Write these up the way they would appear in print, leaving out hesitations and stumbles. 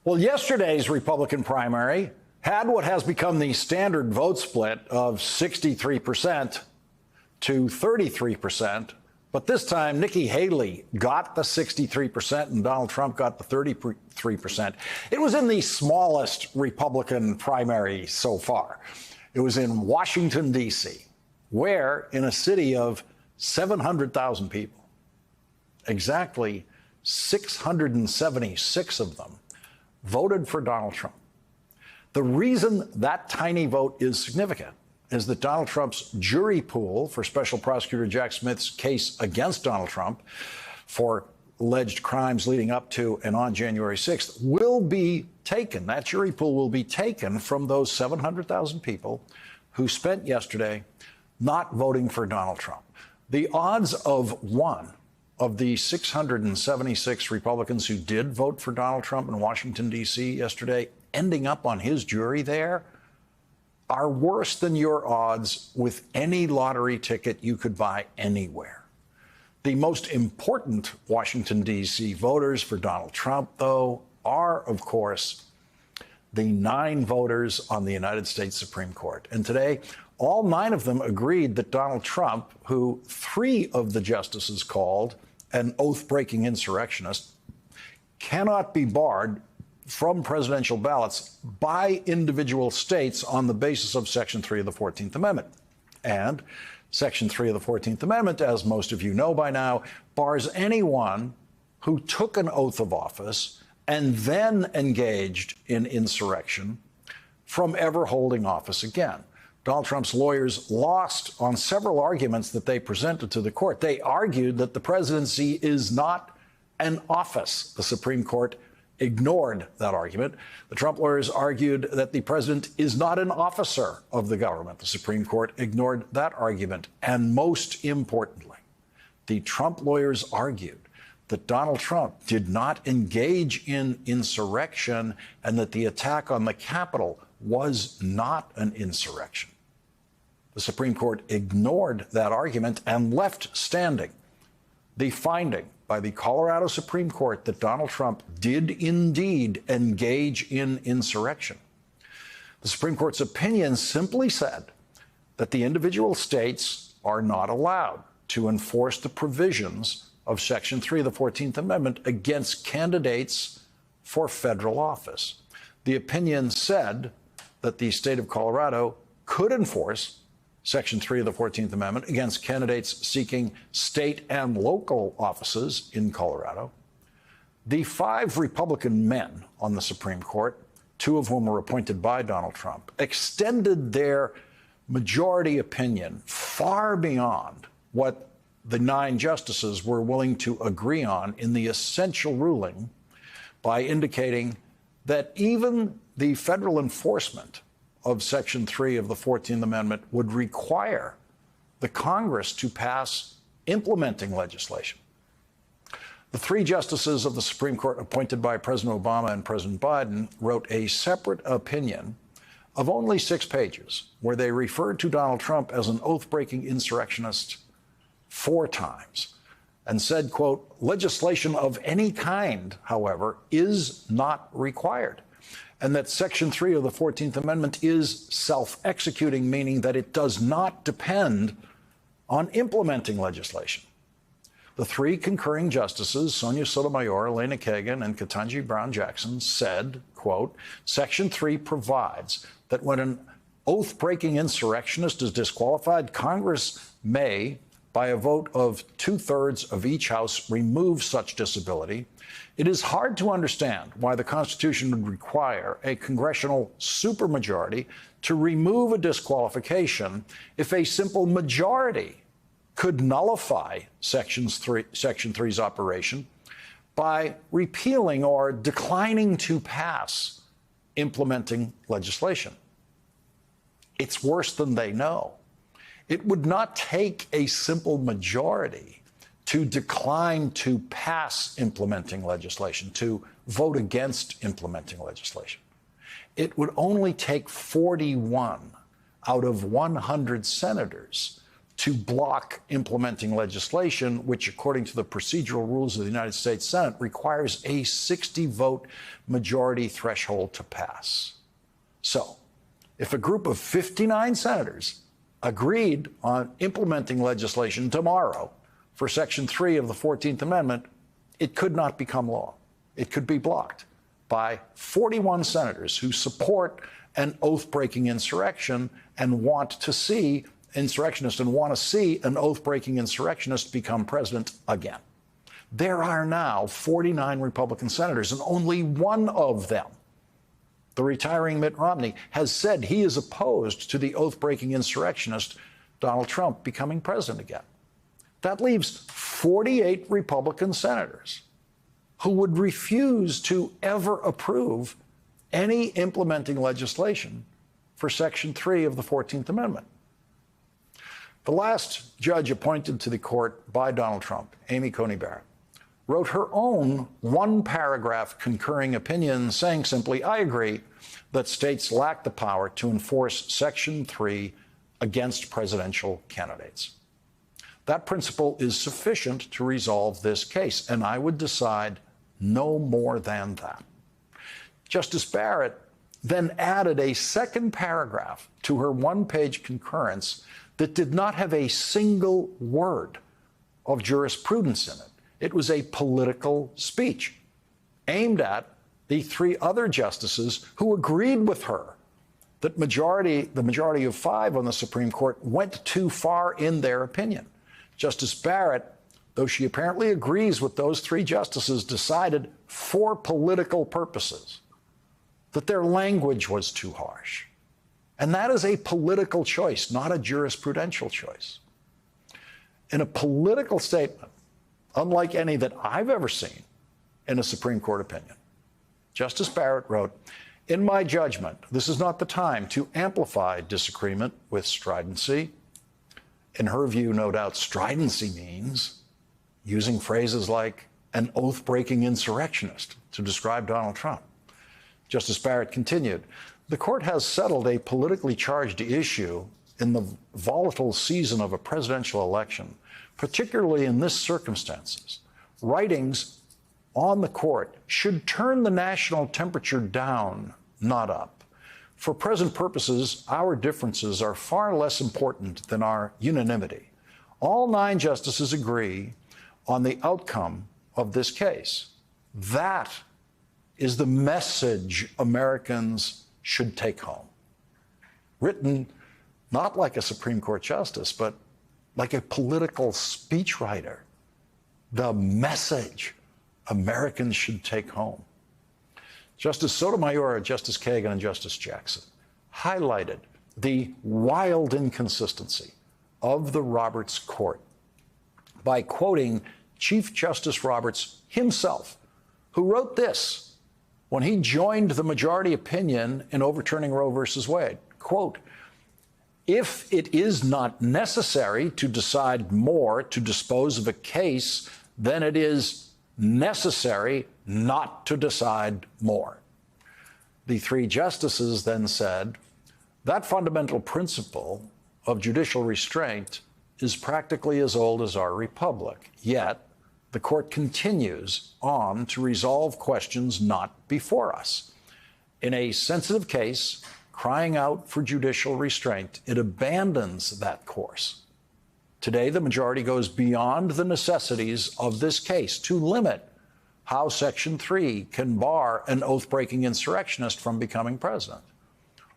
Well, yesterday's Republican primary had what has become the standard vote split of 63% to 33%. But this time, Nikki Haley got the 63% and Donald Trump got the 33%. It was in the smallest Republican primary so far. It was in Washington, D.C., where in a city of 700,000 people, exactly 676 of them voted for Donald Trump. The reason that tiny vote is significant is that Donald Trump's jury pool for Special Prosecutor Jack Smith's case against Donald Trump for alleged crimes leading up to and on January 6th will be taken. That jury pool will be taken from those 700,000 people who spent yesterday not voting for Donald Trump. The odds of one of the 676 Republicans who did vote for Donald Trump in Washington, D.C. yesterday ending up on his jury there are worse than your odds with any lottery ticket you could buy anywhere. The most important Washington, D.C. voters for Donald Trump, though, are, of course, the 9 voters on the United States Supreme Court. And today, all 9 of them agreed that Donald Trump, who 3 of the justices called an oath-breaking insurrectionist, cannot be barred from presidential ballots by individual states on the basis of Section 3 of the 14th Amendment. And Section 3 of the 14th Amendment, as most of you know by now, bars anyone who took an oath of office and then engaged in insurrection from ever holding office again. Donald Trump's lawyers lost on several arguments that they presented to the court. They argued that the presidency is not an office. The Supreme Court ignored that argument. The Trump lawyers argued that the president is not an officer of the government. The Supreme Court ignored that argument. And most importantly, the Trump lawyers argued that Donald Trump did not engage in insurrection and that the attack on the Capitol was not an insurrection. The Supreme Court ignored that argument and left standing the finding by the Colorado Supreme Court that Donald Trump did indeed engage in insurrection. The Supreme Court's opinion simply said that the individual states are not allowed to enforce the provisions of Section 3 of the 14th Amendment against candidates for federal office. The opinion said that the state of Colorado could enforce Section 3 of the 14th Amendment against candidates seeking state and local offices in Colorado. The 5 Republican men on the Supreme Court, 2 of whom were appointed by Donald Trump, extended their majority opinion far beyond what the 9 justices were willing to agree on in the essential ruling by indicating that even the federal enforcement of Section 3 of the 14th Amendment would require the Congress to pass implementing legislation. The 3 justices of the Supreme Court appointed by President Obama and President Biden wrote a separate opinion of only 6 pages where they referred to Donald Trump as an oath-breaking insurrectionist 4 times and said, quote, legislation of any kind, however, is not required. And that Section 3 of the 14th Amendment is self-executing, meaning that it does not depend on implementing legislation. The 3 concurring justices, Sonia Sotomayor, Elena Kagan, and Ketanji Brown Jackson, said, quote, Section 3 provides that when an oath-breaking insurrectionist is disqualified, Congress may, by a vote of 2/3 of each House, remove such disability. It is hard to understand why the Constitution would require a congressional supermajority to remove a disqualification if a simple majority could nullify Section 3's operation by repealing or declining to pass implementing legislation. It's worse than they know. It would not take a simple majority to decline to pass implementing legislation, to vote against implementing legislation. It would only take 41 out of 100 senators to block implementing legislation, which, according to the procedural rules of the United States Senate, requires a 60-vote majority threshold to pass. So, if a group of 59 senators agreed on implementing legislation tomorrow for Section 3 of the 14th Amendment, it could not become law. It could be blocked by 41 senators who support an oath-breaking insurrection and want to see an oath-breaking insurrectionist become president again. There are now 49 Republican senators, and only one of them, the retiring Mitt Romney, has said he is opposed to the oath-breaking insurrectionist Donald Trump becoming president again. That leaves 48 Republican senators who would refuse to ever approve any implementing legislation for Section 3 of the 14th Amendment. The last judge appointed to the court by Donald Trump, Amy Coney Barrett, wrote her own one-paragraph concurring opinion saying simply, "I agree that states lack the power to enforce Section 3 against presidential candidates. That principle is sufficient to resolve this case, and I would decide no more than that." Justice Barrett then added a second paragraph to her one-page concurrence that did not have a single word of jurisprudence in it. It was a political speech aimed at the three other justices who agreed with her that the majority of 5 on the Supreme Court went too far in their opinion. Justice Barrett, though she apparently agrees with those 3 justices, decided for political purposes that their language was too harsh. And that is a political choice, not a jurisprudential choice. In a political statement, unlike any that I've ever seen in a Supreme Court opinion, Justice Barrett wrote, "In my judgment, this is not the time to amplify disagreement with stridency." In her view, no doubt, stridency means using phrases like an oath-breaking insurrectionist to describe Donald Trump. Justice Barrett continued, "The court has settled a politically charged issue in the volatile season of a presidential election, particularly in this circumstances. Writings on the court should turn the national temperature down, not up. For present purposes, our differences are far less important than our unanimity. All 9 justices agree on the outcome of this case. That is the message Americans should take home." Written not like a Supreme Court justice, but like a political speechwriter. The message Americans should take home. Justice Sotomayor, Justice Kagan, and Justice Jackson highlighted the wild inconsistency of the Roberts Court by quoting Chief Justice Roberts himself, who wrote this when he joined the majority opinion in overturning Roe versus Wade, quote, "If it is not necessary to decide more to dispose of a case, then it is necessary not to decide more." The 3 justices then said, "That fundamental principle of judicial restraint is practically as old as our republic. Yet, the court continues on to resolve questions not before us. In a sensitive case, crying out for judicial restraint, it abandons that course. Today, the majority goes beyond the necessities of this case to limit how Section 3 can bar an oath-breaking insurrectionist from becoming president.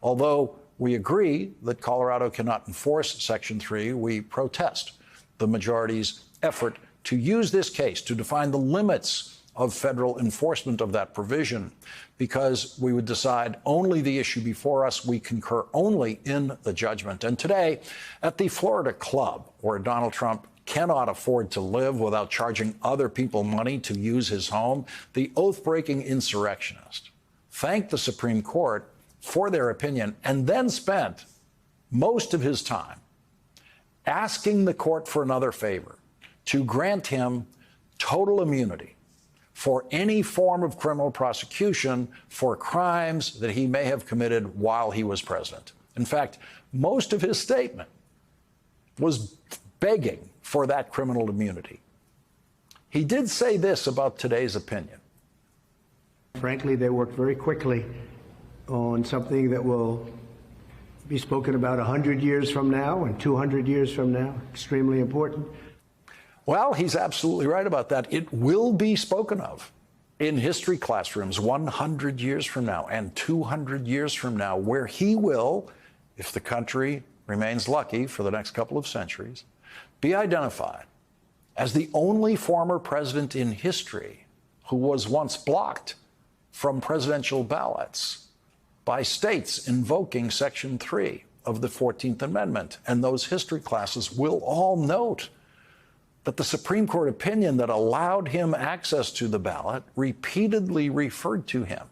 Although we agree that Colorado cannot enforce Section 3, we protest the majority's effort to use this case to define the limits of federal enforcement of that provision, because we would decide only the issue before us. We concur only in the judgment." And today, at the Florida club, where Donald Trump cannot afford to live without charging other people money to use his home, the oath-breaking insurrectionist thanked the Supreme Court for their opinion and then spent most of his time asking the court for another favor, to grant him total immunity for any form of criminal prosecution for crimes that he may have committed while he was president. In fact, most of his statement was begging for that criminal immunity. He did say this about today's opinion. Frankly, they worked very quickly on something that will be spoken about 100 years from now and 200 years from now. Extremely important. Well, he's absolutely right about that. It will be spoken of in history classrooms 100 years from now and 200 years from now, where he will, if the country remains lucky for the next couple of centuries, be identified as the only former president in history who was once blocked from presidential ballots by states invoking Section 3 of the 14th Amendment. And those history classes will all note that the Supreme Court opinion that allowed him access to the ballot repeatedly referred to him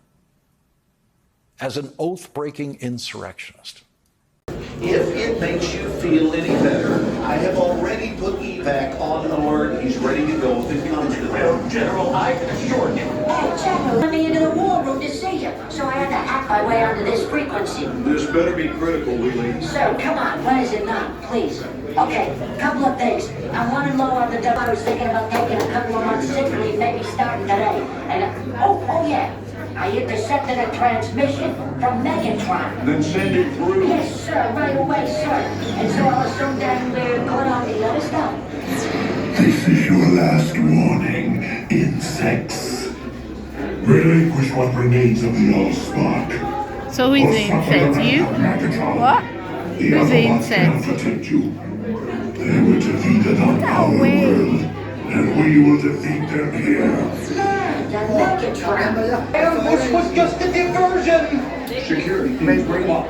as an oath-breaking insurrectionist. If it makes you feel any better, I have already put evac on alert. He's ready to go if it comes to that. General, I can assure you. Hey, General, let me into the war room to see you, so I had to hack my way onto this frequency. This better be critical, Wheelie. Sir, come on, when is it not, please? Okay, couple of things. I'm running low on the dough. I was thinking about taking a couple of months sick leave, maybe starting today. And, oh yeah, I intercepted a transmission from Megatron. Then send it through. Yes, sir, right away, sir. And so I'll assume that we're caught on the other stuff. This is your last warning, insects. Relinquish what remains of the Allspark. So who's the insect? You? What? Who's the insect? Protect you. They were defeated on our world, and we will defeat them here. The Megatron. This was just a diversion. Security, please bring up.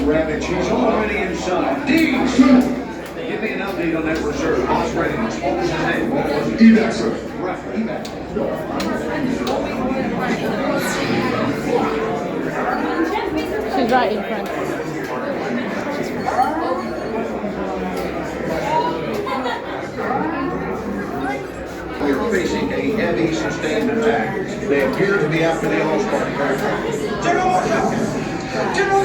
Rabbit, she's already inside. Deeds! Give me an update on that reserve. Boss readiness. What was his name? Evac, sir. Right, evac. She's right in front. We are facing a heavy, sustained attack. They appear to be after the Allspark. General! General!